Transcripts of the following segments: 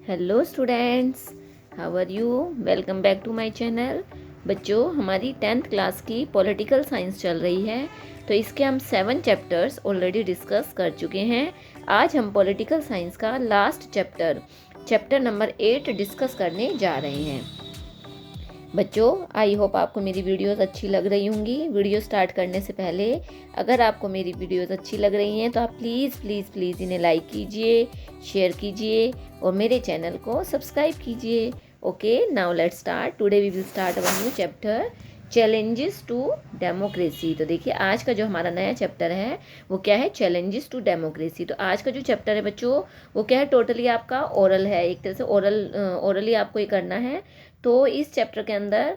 Hello students, how are you? Welcome back to my channel. बच्चों, हमारी 10th class की political science चल रही है, तो इसके हम 7 चैप्टर्स ऑलरेडी डिस्कस कर चुके हैं। आज हम पॉलिटिकल साइंस का लास्ट चैप्टर नंबर 8 डिस्कस करने जा रहे हैं। बच्चों, आई होप आपको मेरी वीडियोस अच्छी लग रही होंगी। वीडियो स्टार्ट करने से पहले अगर आपको मेरी वीडियोस अच्छी लग रही हैं तो आप प्लीज़ प्लीज़ प्लीज़ इन्हें लाइक कीजिए, शेयर कीजिए और मेरे चैनल को सब्सक्राइब कीजिए। Okay, now let's start. Today we will start our new chapter, challenges to democracy. तो देखिए, आज का जो हमारा नया चैप्टर है वो क्या है? Challenges to democracy. तो आज का जो चैप्टर है बच्चों, वो क्या है? टोटली आपका ओरल है, एक तरह से ओरली आपको ये करना है। तो इस चैप्टर के अंदर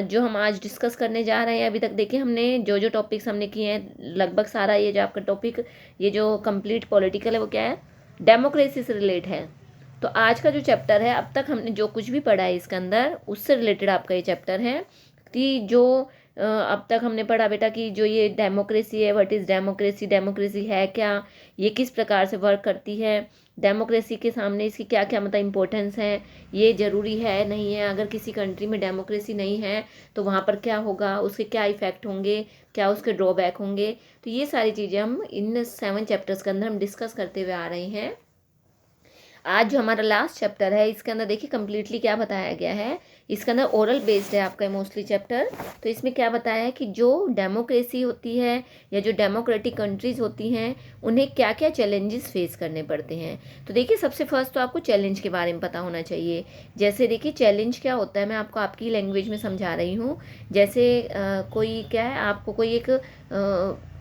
जो हम आज डिस्कस करने जा रहे हैं, अभी तक देखिए हमने जो जो टॉपिक्स हमने किए हैं, लगभग सारा ये जो आपका टॉपिक, ये जो कंप्लीट पॉलिटिकल है वो क्या है? डेमोक्रेसी से रिलेट है। तो आज का जो चैप्टर है, अब तक हमने जो कुछ भी पढ़ा है इसके अंदर, उससे रिलेटेड आपका ये चैप्टर है। कि जो अब तक हमने पढ़ा बेटा कि जो ये डेमोक्रेसी है, व्हाट इज़ डेमोक्रेसी, डेमोक्रेसी है क्या, ये किस प्रकार से वर्क करती है, डेमोक्रेसी के सामने इसकी क्या क्या मतलब इम्पोर्टेंस है, ये ज़रूरी है नहीं है, अगर किसी कंट्री में डेमोक्रेसी नहीं है तो वहाँ पर क्या होगा, उसके क्या इफ़ेक्ट होंगे, क्या उसके ड्रॉबैक होंगे। तो ये सारी चीज़ें हम इन 7 चैप्टर्स के अंदर हम डिस्कस करते हुए आ रहे हैं। आज जो हमारा लास्ट चैप्टर है, इसके अंदर देखिए कम्प्लीटली क्या बताया गया है। इसके अंदर ओरल बेस्ड है आपका मोस्टली चैप्टर। तो इसमें क्या बताया है कि जो डेमोक्रेसी होती है या जो डेमोक्रेटिक कंट्रीज़ होती हैं, उन्हें क्या क्या चैलेंजेस फेस करने पड़ते हैं। तो देखिए, सबसे फर्स्ट तो आपको चैलेंज के बारे में पता होना चाहिए। जैसे देखिए, चैलेंज क्या होता है, मैं आपको आपकी लैंग्वेज में समझा रही हूँ। जैसे कोई क्या है, आपको कोई एक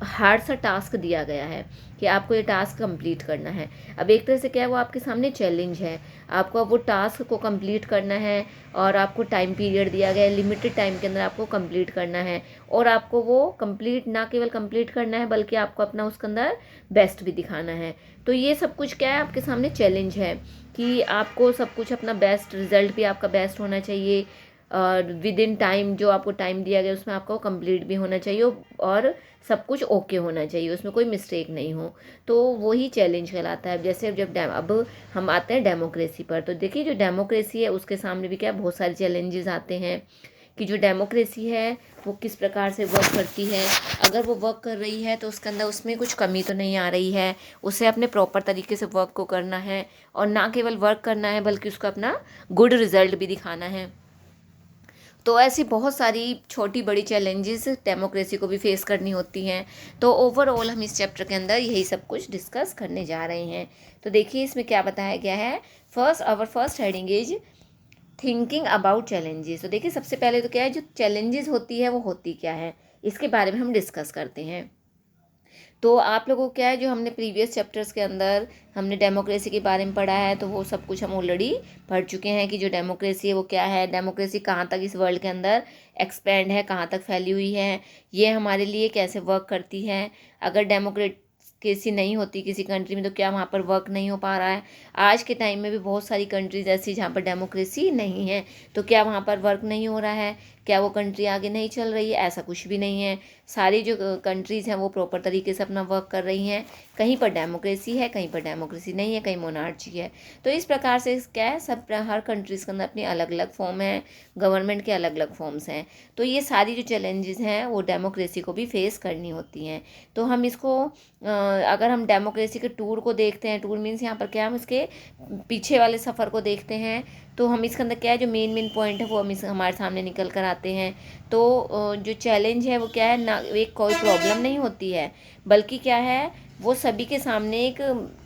हार्ड सा टास्क दिया गया है कि आपको ये टास्क कंप्लीट करना है। अब एक तरह से क्या है, वो आपके सामने चैलेंज है। आपको अब वो टास्क को कंप्लीट करना है और आपको टाइम पीरियड दिया गया है, लिमिटेड टाइम के अंदर आपको कंप्लीट करना है। और आपको वो कंप्लीट ना केवल कंप्लीट करना है, बल्कि आपको अपना उसके अंदर बेस्ट भी दिखाना है। तो ये सब कुछ क्या है, आपके सामने चैलेंज है कि आपको सब कुछ अपना बेस्ट, रिजल्ट भी आपका बेस्ट होना चाहिए और विद इन टाइम, जो आपको टाइम दिया गया उसमें आपको कंप्लीट भी होना चाहिए और सब कुछ ओके होना चाहिए, उसमें कोई मिस्टेक नहीं हो। तो वही चैलेंज कहलाता है। जैसे अब हम आते हैं डेमोक्रेसी पर। तो देखिए, जो डेमोक्रेसी है उसके सामने भी क्या बहुत सारे चैलेंजेस आते हैं कि जो डेमोक्रेसी है वो किस प्रकार से वर्क करती है। अगर वो वर्क कर रही है तो उसके अंदर उसमें कुछ कमी तो नहीं आ रही है, उसे अपने प्रॉपर तरीके से वर्क को करना है और ना केवल वर्क करना है बल्कि उसको अपना गुड रिजल्ट भी दिखाना है। तो ऐसी बहुत सारी छोटी बड़ी चैलेंजेस डेमोक्रेसी को भी फेस करनी होती हैं। तो ओवरऑल हम इस चैप्टर के अंदर यही सब कुछ डिस्कस करने जा रहे हैं। तो देखिए, इसमें क्या बताया गया है। First heading is thinking about challenges. तो देखिए, सबसे पहले तो क्या है, जो चैलेंजेस होती है वो होती क्या है, इसके बारे में हम डिस्कस करते हैं। तो आप लोगों को क्या है, जो हमने प्रीवियस चैप्टर्स के अंदर हमने डेमोक्रेसी के बारे में पढ़ा है, तो वो सब कुछ हम ऑलरेडी पढ़ चुके हैं कि जो डेमोक्रेसी है वो क्या है, डेमोक्रेसी कहाँ तक इस वर्ल्ड के अंदर एक्सपेंड है, कहाँ तक फैली हुई है, ये हमारे लिए कैसे वर्क करती है। अगर डेमोक्रेसी नहीं होती किसी कंट्री में तो क्या वहाँ पर वर्क नहीं हो पा रहा है। आज के टाइम में भी बहुत सारी कंट्रीज ऐसी जहाँ पर डेमोक्रेसी नहीं है, तो क्या वहाँ पर वर्क नहीं हो रहा है, क्या वो कंट्री आगे नहीं चल रही है? ऐसा कुछ भी नहीं है। सारी जो कंट्रीज़ हैं वो प्रॉपर तरीके से अपना वर्क कर रही हैं। कहीं पर डेमोक्रेसी है, कहीं पर डेमोक्रेसी नहीं है, कहीं मोनार्ची है। तो इस प्रकार से क्या है, सब हर कंट्रीज़ के अंदर अपनी अलग अलग फॉर्म है, गवर्नमेंट के अलग अलग फॉर्म्स हैं। तो ये सारी जो चैलेंजेस हैं वो डेमोक्रेसी को भी फेस करनी होती हैं। तो हम इसको अगर हम डेमोक्रेसी के टूर को देखते हैं, टूर मीन्स यहाँ पर क्या, हम इसके पीछे वाले सफ़र को देखते हैं, तो हम इसके अंदर क्या है, जो मेन मेन पॉइंट है वो हम हमारे सामने निकल कर आते हैं। तो जो चैलेंज है वो क्या है ना, एक कोई प्रॉब्लम नहीं होती है, बल्कि क्या है, वो सभी के सामने एक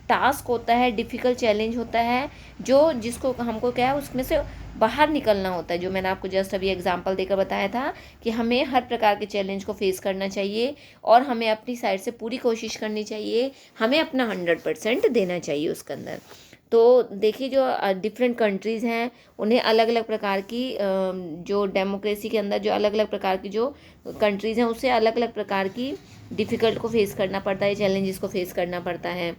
टास्क होता है, डिफ़िकल्ट चैलेंज होता है, जो जिसको हमको क्या है उसमें से बाहर निकलना होता है। जो मैंने आपको जस्ट अभी एग्जांपल देकर बताया था कि हमें हर प्रकार के चैलेंज को फेस करना चाहिए और हमें अपनी साइड से पूरी कोशिश करनी चाहिए, हमें अपना 100% देना चाहिए उसके अंदर। तो देखिए, जो डिफरेंट कंट्रीज़ हैं उन्हें अलग अलग प्रकार की जो डेमोक्रेसी के अंदर जो अलग अलग प्रकार की जो कंट्रीज़ हैं उससे अलग अलग प्रकार की डिफ़िकल्ट को फेस करना पड़ता है, चैलेंजेस को फेस करना पड़ता है।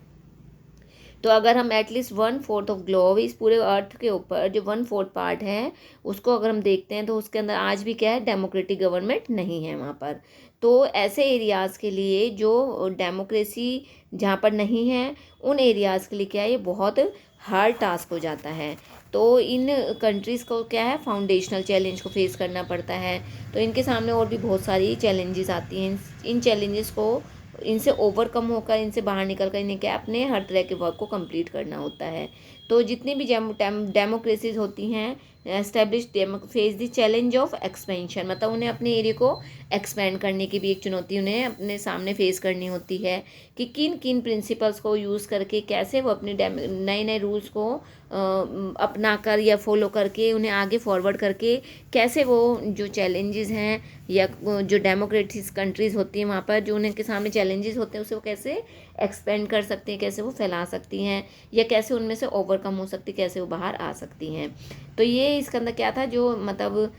तो अगर हम एटलीस्ट 1/4 ऑफ ग्लोब, इस पूरे अर्थ के ऊपर जो 1/4 पार्ट है उसको अगर हम देखते हैं तो उसके अंदर आज भी क्या है, डेमोक्रेटिक गवर्नमेंट नहीं है वहाँ पर। तो ऐसे एरियाज़ के लिए जो डेमोक्रेसी जहाँ पर नहीं है, उन एरियाज़ के लिए क्या है, ये बहुत हार्ड टास्क हो जाता है। तो इन कंट्रीज़ को क्या है, फाउंडेशनल चैलेंज को फेस करना पड़ता है। तो इनके सामने और भी बहुत सारी चैलेंजेस आती हैं। इन चैलेंजेस को, इनसे ओवरकम होकर, इनसे बाहर निकल कर इन्हें क्या, अपने हर तरह के वर्क को कंप्लीट करना होता है। तो जितनी भी डेमोक्रेसीज होती हैं, establish face the challenge of expansion, मतलब उन्हें अपने एरिया को एक्सपेंड करने की भी एक चुनौती उन्हें अपने सामने फेस करनी होती है कि किन किन प्रिंसिपल्स को यूज़ करके कैसे वो अपने नए नए रूल्स को अपना कर या फॉलो करके उन्हें आगे फॉरवर्ड करके कैसे वो जो चैलेंजेस हैं या जो डेमोक्रेटिक कंट्रीज़ होती हैं वहाँ पर जो उनके सामने चैलेंजेस होते हैं उसे वो कैसे एक्सपेंड कर सकती हैं, कैसे वो फैला सकती हैं या कैसे उनमें से ओवरकम हो सकती, कैसे वो बाहर आ सकती हैं। तो ये इसके अंदर क्या था, जो मतलब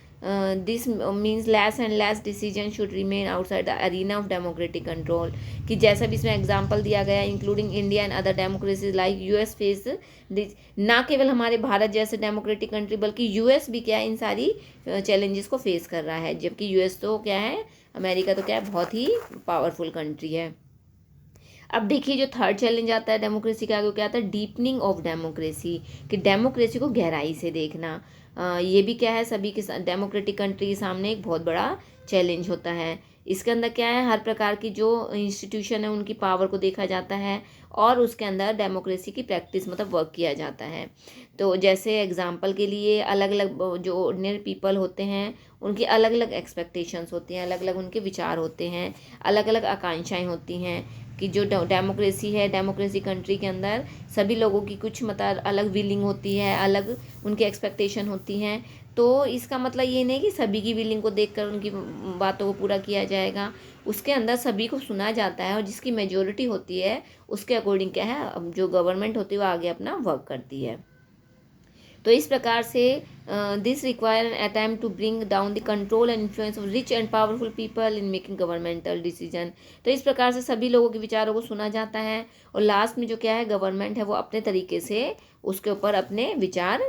this means less and less decision should remain outside the arena of democratic control, कि जैसा भी इसमें एग्जांपल दिया गया including India and other democracies like US face this, ना केवल हमारे भारत जैसे डेमोक्रेटिक कंट्री बल्कि यूएस भी क्या है, इन सारी चैलेंजेस को फेस कर रहा है। जबकि यूएस तो क्या है, अमेरिका तो क्या है, बहुत ही पावरफुल कंट्री है। अब देखिए जो थर्ड चैलेंज आता है डेमोक्रेसी के आगे, क्या आता है, डीपनिंग ऑफ डेमोक्रेसी, कि डेमोक्रेसी को गहराई से देखना। ये भी क्या है, सभी के डेमोक्रेटिक कंट्री के सामने एक बहुत बड़ा चैलेंज होता है। इसके अंदर क्या है, हर प्रकार की जो इंस्टीट्यूशन है उनकी पावर को देखा जाता है और उसके अंदर डेमोक्रेसी की प्रैक्टिस मतलब वर्क किया जाता है। तो जैसे एग्जांपल के लिए अलग अलग जो ऑर्डिनरी पीपल होते हैं उनकी अलग अलग एक्सपेक्टेशंस होती हैं, अलग अलग उनके विचार होते हैं, अलग अलग आकांक्षाएं होती हैं कि जो डेमोक्रेसी है, डेमोक्रेसी कंट्री के अंदर सभी लोगों की कुछ मतलब अलग विलिंग होती है, अलग उनकी एक्सपेक्टेशन होती हैं। तो इसका मतलब ये नहीं कि सभी की विलिंग को देखकर उनकी बातों को पूरा किया जाएगा। उसके अंदर सभी को सुना जाता है और जिसकी मेजोरिटी होती है उसके अकॉर्डिंग क्या है, जो गवर्नमेंट होती है वो आगे अपना वर्क करती है। तो इस प्रकार से this require an attempt to bring down the control and influence of rich and powerful people in making governmental decision. तो इस प्रकार से सभी लोगों के विचारों को सुना जाता है और लास्ट में जो क्या है, गवर्नमेंट है वो अपने तरीके से उसके ऊपर अपने विचार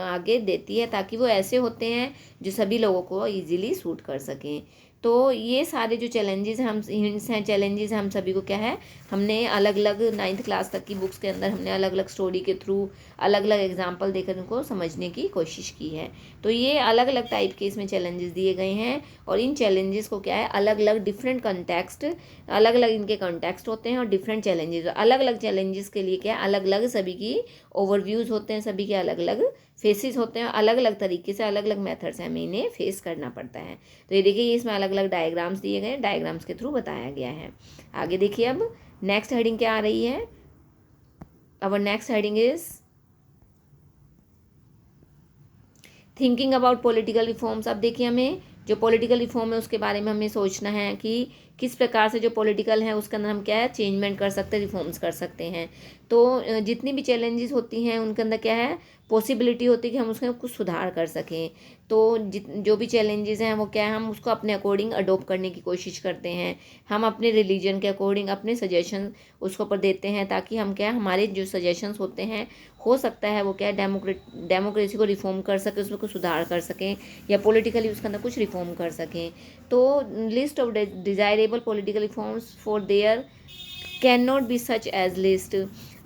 आगे देती है ताकि वो ऐसे होते हैं जो सभी लोगों को ईजिली सूट कर सकें। तो ये सारे जो चैलेंजेस हैं, हम हिंट्स हैं, चैलेंजेस हैं, हम सभी को क्या है, हमने अलग अलग 9th क्लास तक की बुक्स के अंदर हमने अलग अलग स्टोरी के थ्रू अलग अलग एग्जांपल देकर उनको समझने की कोशिश की है। तो ये अलग अलग टाइप के इसमें चैलेंजेस दिए गए हैं और इन चैलेंजेस को क्या है, अलग अलग डिफरेंट कंटेक्स्ट, अलग अलग इनके कंटेक्स्ट होते हैं और डिफरेंट चैलेंजेस, अलग अलग चैलेंजेस के लिए क्या है, अलग अलग सभी की ओवरव्यूज़ होते हैं, सभी के अलग अलग फेसेस होते हैं, अलग अलग तरीके से अलग अलग मेथड से हमें इन्हें फेस करना पड़ता है। तो ये देखिए, इसमें अलग अलग डायग्राम्स दिए गए हैं, डायग्राम्स के थ्रू बताया गया है। आगे देखिए, अब नेक्स्ट हेडिंग क्या आ रही है, our next heading is thinking about political reforms. अब देखिए, हमें जो पॉलिटिकल रिफॉर्म है उसके बारे में हमें सोचना है कि किस प्रकार से जो पॉलिटिकल है उसके अंदर हम क्या है, चेंजमेंट कर सकते हैं, रिफॉर्म्स कर सकते हैं। तो जितनी भी चैलेंजेस होती हैं उनके अंदर क्या है, पॉसिबिलिटी होती है कि हम उसमें कुछ सुधार कर सकें। तो जो भी चैलेंजेस हैं वो क्या है, हम उसको अपने अकॉर्डिंग अडोप्ट करने की कोशिश करते हैं। हम अपने रिलीजन के अकॉर्डिंग अपने सजेशन उसके ऊपर देते हैं ताकि हम क्या है, हमारे जो सजेशंस होते हैं हो सकता है वो क्या है, डेमोक्रेसी को रिफॉर्म कर सकें, उसमें कुछ सुधार कर सकें या पॉलिटिकली उसके अंदर कुछ रिफॉर्म कर सकें। तो list of desirable political reforms for there can not be such as list.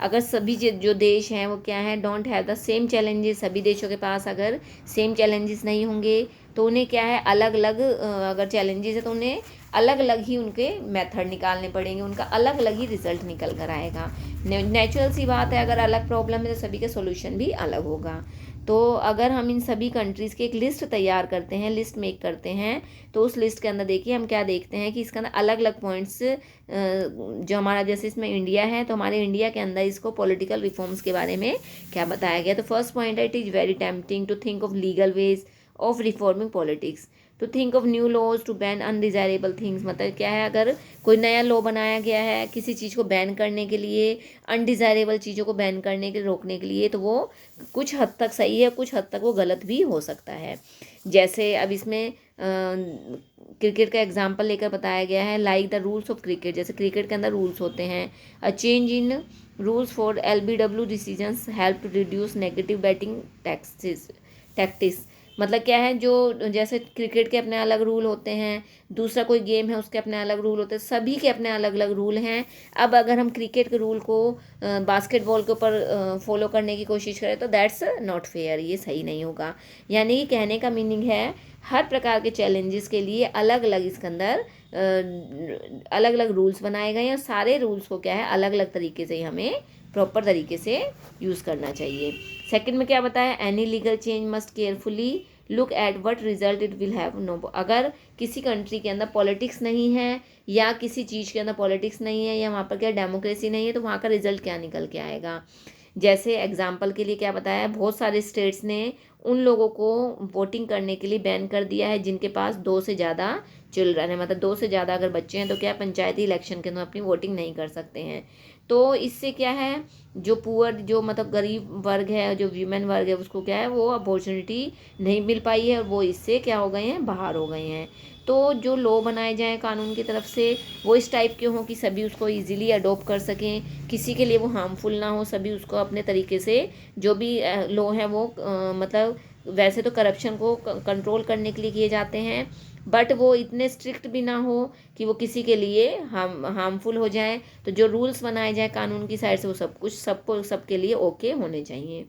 अगर सभी जो देश हैं वो क्या है, don't have the same challenges, सभी देशों के पास अगर सेम चैलेंजेस नहीं होंगे तो उन्हें क्या है, अलग अलग अगर चैलेंजेस है तो उन्हें अलग अलग ही उनके मेथड निकालने पड़ेंगे, उनका अलग अलग ही रिजल्ट निकल कर आएगा। नेचुरल सी बात है, अगर अलग प्रॉब्लम है तो सभी का सोल्यूशन भी अलग होगा। तो अगर हम इन सभी कंट्रीज़ की एक लिस्ट तैयार करते हैं, लिस्ट मेक करते हैं, तो उस लिस्ट के अंदर देखिए हम क्या देखते हैं कि इसके अंदर अलग अलग पॉइंट्स, जो हमारा जैसे इसमें इंडिया है तो हमारे इंडिया के अंदर इसको पॉलिटिकल रिफॉर्म्स के बारे में क्या बताया गया। तो फर्स्ट पॉइंट है, it is very tempting to think of legal ways of reforming politics. To think of new laws to ban undesirable things, मतलब क्या है, अगर कोई नया लॉ बनाया गया है किसी चीज़ को बैन करने के लिए, अनडिजायरेबल चीज़ों को बैन करने के रोकने के लिए, तो वो कुछ हद तक सही है, कुछ हद तक वो गलत भी हो सकता है। जैसे अब इसमें क्रिकेट का एग्जाम्पल लेकर बताया गया है, like the rules of cricket, जैसे क्रिकेट के अंदर रूल्स होते हैं। A change in rules for LBW decisions help to reduce negative batting tactics, मतलब क्या है, जो जैसे क्रिकेट के अपने अलग रूल होते हैं, दूसरा कोई गेम है उसके अपने अलग रूल होते हैं, सभी के अपने अलग अलग रूल हैं। अब अगर हम क्रिकेट के रूल को बास्केटबॉल के ऊपर फॉलो करने की कोशिश करें तो दैट्स नॉट फेयर, ये सही नहीं होगा। यानी कि कहने का मीनिंग है हर प्रकार के चैलेंजेस के लिए अलग अलग इसके अंदर अलग अलग रूल्स बनाए गए हैं, और सारे रूल्स को क्या है अलग अलग तरीके से हमें प्रॉपर तरीके से यूज़ करना चाहिए। सेकंड में क्या बताया, any legal change must carefully look at what result it will have no, अगर किसी कंट्री के अंदर पॉलिटिक्स नहीं है या किसी चीज़ के अंदर पॉलिटिक्स नहीं है या वहाँ पर क्या डेमोक्रेसी नहीं है, तो वहाँ का रिजल्ट क्या निकल के आएगा। जैसे एग्जाम्पल के लिए क्या बताया, बहुत सारे स्टेट्स ने उन लोगों को वोटिंग करने के लिए बैन कर दिया है जिनके पास 2 से ज़्यादा चिल्ड्रन है, मतलब 2 से ज़्यादा अगर बच्चे हैं तो क्या पंचायती इलेक्शन के अंदर अपनी वोटिंग नहीं कर सकते हैं। तो इससे क्या है, जो पुअर, जो मतलब गरीब वर्ग है, जो वीमेन वर्ग है, उसको क्या है वो अपॉर्चुनिटी नहीं मिल पाई है और वो इससे क्या हो गए हैं, बाहर हो गए हैं। तो जो लॉ बनाए जाएँ कानून की तरफ से वो इस टाइप के हों कि सभी उसको इजीली अडॉप्ट कर सकें, किसी के लिए वो हार्मफुल ना हो, सभी उसको अपने तरीके से जो भी लॉ है वो मतलब वैसे तो करप्शन को कंट्रोल करने के लिए किए जाते हैं, बट वो इतने स्ट्रिक्ट भी ना हो कि वो किसी के लिए हार्मफुल हो जाए। तो जो रूल्स बनाए जाए कानून की साइड से वो सब कुछ सबको सबके लिए ओके होने चाहिए।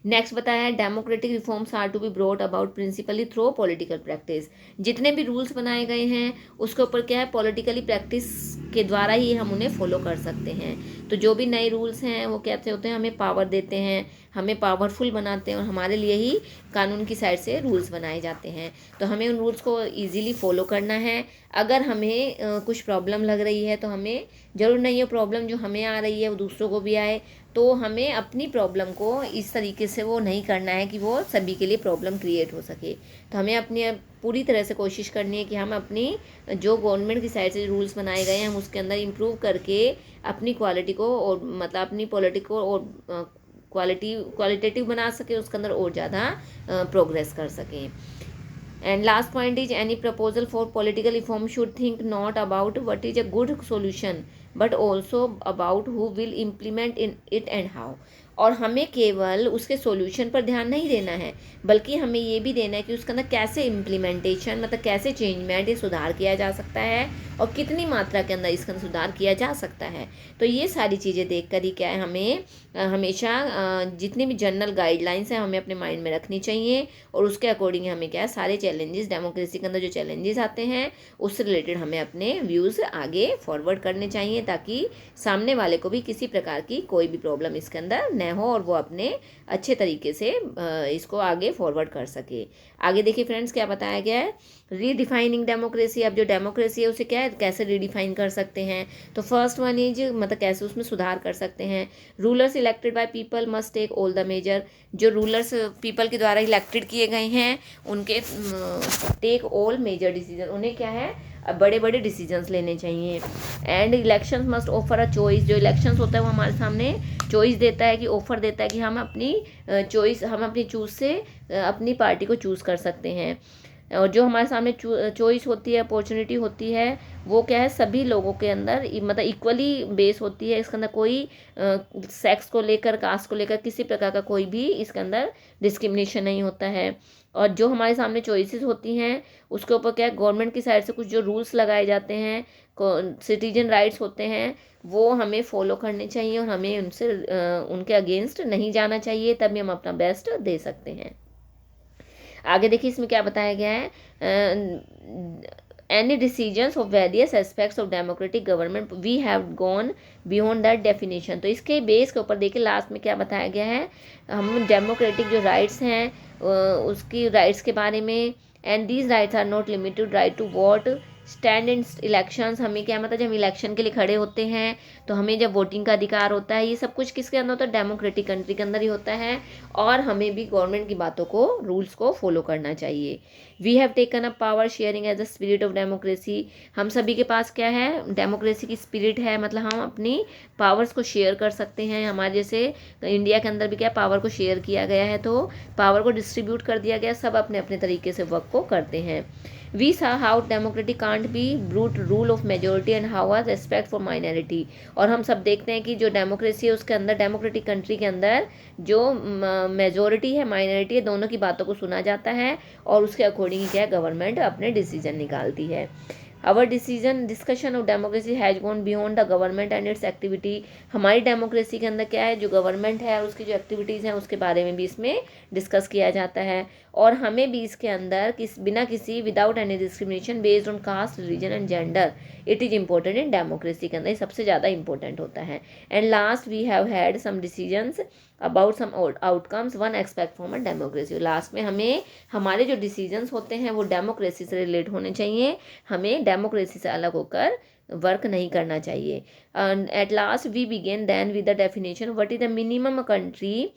नेक्स्ट बताया है, democratic reforms are to be brought about principally through political practice, जितने भी रूल्स बनाए गए हैं उसके ऊपर क्या है पॉलिटिकली प्रैक्टिस के द्वारा ही हम उन्हें फॉलो कर सकते हैं। तो जो भी नए रूल्स हैं वो कैसे होते हैं, हमें पावर देते हैं, हमें पावरफुल बनाते हैं और हमारे लिए ही कानून की साइड से रूल्स बनाए जाते हैं। तो हमें उन रूल्स को ईजिली फॉलो करना है। अगर हमें कुछ प्रॉब्लम लग रही है तो हमें ज़रूर नहीं है प्रॉब्लम जो हमें आ रही है वो दूसरों को भी आए, तो हमें अपनी प्रॉब्लम को इस तरीके से वो नहीं करना है कि वो सभी के लिए प्रॉब्लम क्रिएट हो सके। तो हमें अपनी पूरी तरह से कोशिश करनी है कि हम अपनी जो गवर्नमेंट की साइड से रूल्स बनाए गए हैं हम उसके अंदर इम्प्रूव करके अपनी क्वालिटी को और मतलब अपनी पॉलिटिक को और क्वालिटेटिव बना सकें, उसके अंदर और ज़्यादा प्रोग्रेस कर सकें। And last point is, any proposal for political reform should think not about what is a good solution but also about who will implement in it and how. और हमें केवल उसके सॉल्यूशन पर ध्यान नहीं देना है बल्कि हमें ये भी देना है कि उसके अंदर कैसे इम्प्लीमेंटेशन मतलब कैसे चेंजमेंट या सुधार किया जा सकता है और कितनी मात्रा के अंदर इसका सुधार किया जा सकता है। तो ये सारी चीज़ें देख कर ही क्या है हमें हमेशा जितनी भी जनरल गाइडलाइंस हैं हमें अपने माइंड में रखनी चाहिए और उसके अकॉर्डिंग हमें क्या है सारे चैलेंजेस डेमोक्रेसी के अंदर जो चैलेंजेस आते हैं उससे रिलेटेड हमें अपने व्यूज़ आगे फॉरवर्ड करने चाहिए ताकि सामने वाले को भी किसी प्रकार की कोई भी प्रॉब्लम इसके अंदर न हो और वो अपने अच्छे तरीके से इसको आगे फॉरवर्ड कर सके। आगे देखिए फ्रेंड्स क्या बताया गया है, रीडिफाइनिंग डेमोक्रेसी। अब जो डेमोक्रेसी है उसे क्या है कैसे रीडिफाइन कर सकते हैं, तो फर्स्ट वन इज मतलब कैसे उसमें सुधार कर सकते हैं। Rulers elected by people must take all the major, जो रूलर्स पीपल के द्वारा इलेक्टेड किए गए हैं उनके टेक ऑल मेजर डिसीजन, उन्हें क्या है बड़े बड़े डिसीजंस लेने चाहिए। And elections must offer a choice, जो इलेक्शंस होता है वो हमारे सामने चॉइस देता है कि ऑफर देता है कि हम अपनी चॉइस हम अपनी चूज़ से अपनी पार्टी को चूज़ कर सकते हैं। और जो हमारे सामने चॉइस होती है अपॉर्चुनिटी होती है वो क्या है सभी लोगों के अंदर मतलब इक्वली बेस होती है, इसके अंदर कोई सेक्स को लेकर कास्ट को लेकर किसी प्रकार का कोई भी इसके अंदर डिस्क्रिमिनेशन नहीं होता है। और जो हमारे सामने चॉइसेस होती हैं उसके ऊपर क्या है गवर्नमेंट की साइड से कुछ जो रूल्स लगाए जाते हैं सिटीजन राइट्स होते हैं वो हमें फॉलो करने चाहिए और हमें उनसे उनके अगेंस्ट नहीं जाना चाहिए, तभी हम अपना बेस्ट दे सकते हैं। आगे देखिए इसमें क्या बताया गया है, any decisions of various aspects of democratic government we have gone beyond that definition। तो इसके बेस के ऊपर देखिए लास्ट में क्या बताया गया है, हम डेमोक्रेटिक जो राइट्स हैं उसकी राइट्स के बारे में, and these rights are not limited right to vote stand in elections, हमें क्या मतलब, जब हम इलेक्शन के लिए खड़े होते हैं तो हमें जब वोटिंग का अधिकार होता है, ये सब कुछ किसके अंदर होता है, डेमोक्रेटिक कंट्री के अंदर ही होता है। और हमें भी गवर्नमेंट की बातों को, रूल्स को फॉलो करना चाहिए। We have taken up power sharing as the spirit of democracy, हम सभी के पास क्या है, डेमोक्रेसी की स्पिरिट है, मतलब हम अपनी पावर्स को शेयर कर सकते हैं। हमारे जैसे इंडिया के अंदर भी क्या पावर को शेयर किया गया है, तो पावर को डिस्ट्रीब्यूट कर दिया गया, सब अपने अपने तरीके से वर्क को करते हैं। We saw how democratic can't be brute rule of majority and how are respect for minority, और हम सब देखते हैं कि जो डेमोक्रेसी है उसके अंदर, डेमोक्रेटिक कंट्री के अंदर जो मेजोरिटी है, माइनॉरिटी है, दोनों की बातों को सुना जाता है और उसके अकॉर्डिंग क्या गवर्नमेंट अपने डिसीजन निकालती है। Our decision discussion of democracy has gone beyond the government and its activity, हमारी डेमोक्रेसी के अंदर क्या है, जो गवर्नमेंट है और उसकी जो एक्टिविटीज़ हैं उसके बारे में भी इसमें डिस्कस किया जाता है। और हमें भी इसके अंदर बिना किसी without any discrimination based on caste, religion and gender, it is important in democracy के अंदर, ये सबसे ज़्यादा इंपॉर्टेंट होता है। And last we have had some decisions about some outcomes one expect from a democracy, लास्ट में हमें हमारे जो डिसीजंस होते हैं वो डेमोक्रेसी से रिलेट होने चाहिए, हमें डेमोक्रेसी से अलग होकर वर्क नहीं करना चाहिए। At last we began then with the definition what is the minimum country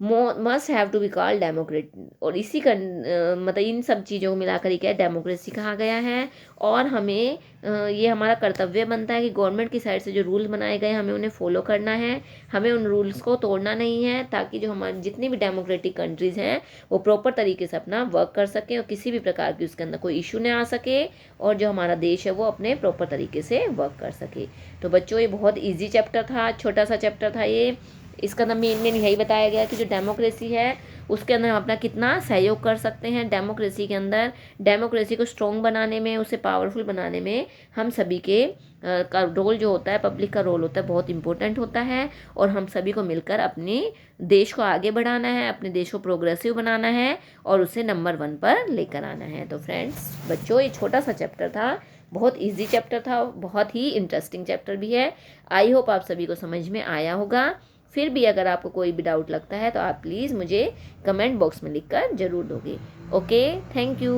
must have to be called democrat, और इसी का मतलब इन सब चीज़ों को मिलाकर ही क्या डेमोक्रेसी कहा गया है। और हमें ये हमारा कर्तव्य बनता है कि गवर्नमेंट की साइड से जो रूल बनाए गए हमें उन्हें फॉलो करना है, हमें उन रूल्स को तोड़ना नहीं है, ताकि जो हमारी जितनी भी डेमोक्रेटिक कंट्रीज़ हैं वो प्रॉपर तरीके से अपना वर्क कर सकें और किसी भी प्रकार की उसके अंदर कोई इशू ना आ सके, और जो हमारा देश है वो अपने प्रॉपर तरीके से वर्क कर सके। तो बच्चों ये बहुत ईजी चैप्टर था, छोटा सा चैप्टर था ये, इसका अंदर मेन यही बताया गया कि जो डेमोक्रेसी है उसके अंदर हम अपना कितना सहयोग कर सकते हैं। डेमोक्रेसी के अंदर डेमोक्रेसी को स्ट्रॉन्ग बनाने में, उसे पावरफुल बनाने में हम सभी के का रोल जो होता है, पब्लिक का रोल होता है, बहुत इंपॉर्टेंट होता है। और हम सभी को मिलकर अपने देश को आगे बढ़ाना है, अपने देश को प्रोग्रेसिव बनाना है और उसे नंबर 1 पर लेकर आना है। तो फ्रेंड्स बच्चों ये छोटा सा चैप्टर था, बहुत इजी चैप्टर था, बहुत ही इंटरेस्टिंग चैप्टर भी है। आई होप आप सभी को समझ में आया होगा। फिर भी अगर आपको कोई भी डाउट लगता है तो आप प्लीज़ मुझे कमेंट बॉक्स में लिखकर ज़रूर दोगे। Okay, thank you,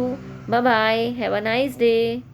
bye bye, have a nice day.